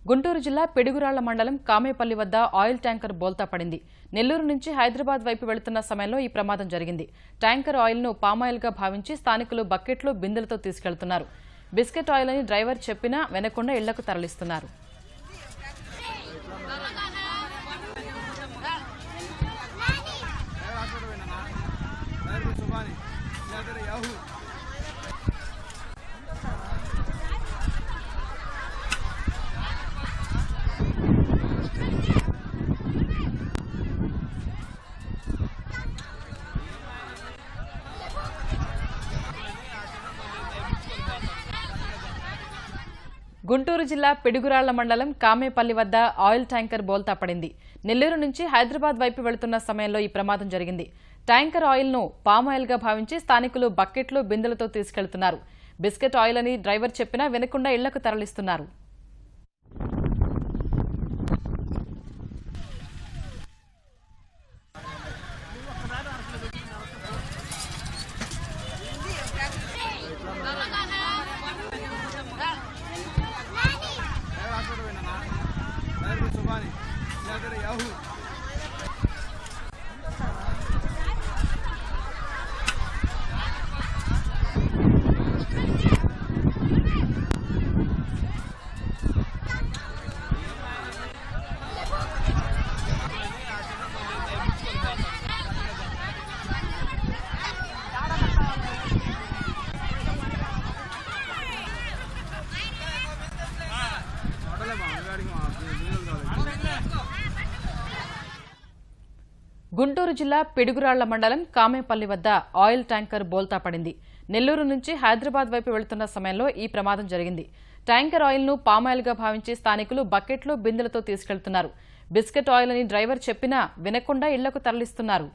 గుంటూరు జిల్లా పిడుగురాళ్ల మండలం కామేపల్లి వద్ద ఆయిల్ ట్యాంకర్ బోల్తా పడింది. నెల్లూరు నుంచి హైదరాబాద్ వైపు వెళుతున్న సమయంలో ఈ ప్రమాదం జరిగింది. ట్యాంకర్ ఆయిల్ను పామాయిల్గా భావించి స్థానికులు బకెట్లు, బిందెలతో తీసుకెళ్తున్నారు. బిస్కెట్ ఆయిల్ అని డ్రైవర్ చెప్పినా వెనకుండా ఇళ్లకు తరలిస్తున్నారు. గుంటూరు జిల్లా పిడుగురాళ్ల మండలం కామేపల్లి వద్ద ఆయిల్ ట్యాంకర్ బోల్తా పడింది. నెల్లూరు నుంచి హైదరాబాద్ వైపు వెళుతున్న సమయంలో ఈ ప్రమాదం జరిగింది. ట్యాంకర్ ఆయిల్ను పామాయిల్గా భావించి స్థానికులు బకెట్లు, బిందెలతో తీసుకెళ్తున్నారు. బిస్కెట్ ఆయిల్ అని డ్రైవర్ చెప్పినా వెనకుండా ఇళ్లకు తరలిస్తున్నారు. గుంటూరు జిల్లా పిడుగురాళ్ల మండలం కామేపల్లి వద్ద ఆయిల్ ట్యాంకర్ బోల్తా పడింది. నెల్లూరు నుంచి హైదరాబాద్ వైపు వెళుతున్న సమయంలో ఈ ప్రమాదం జరిగింది. ట్యాంకర్ ఆయిల్ను పామాయిల్గా భావించి స్థానికులు బకెట్లు, బిందెలతో తీసుకెళ్తున్నారు. బిస్కెట్ ఆయిల్ అని డ్రైవర్ చెప్పినా వినకుండా ఇళ్లకు తరలిస్తున్నారు.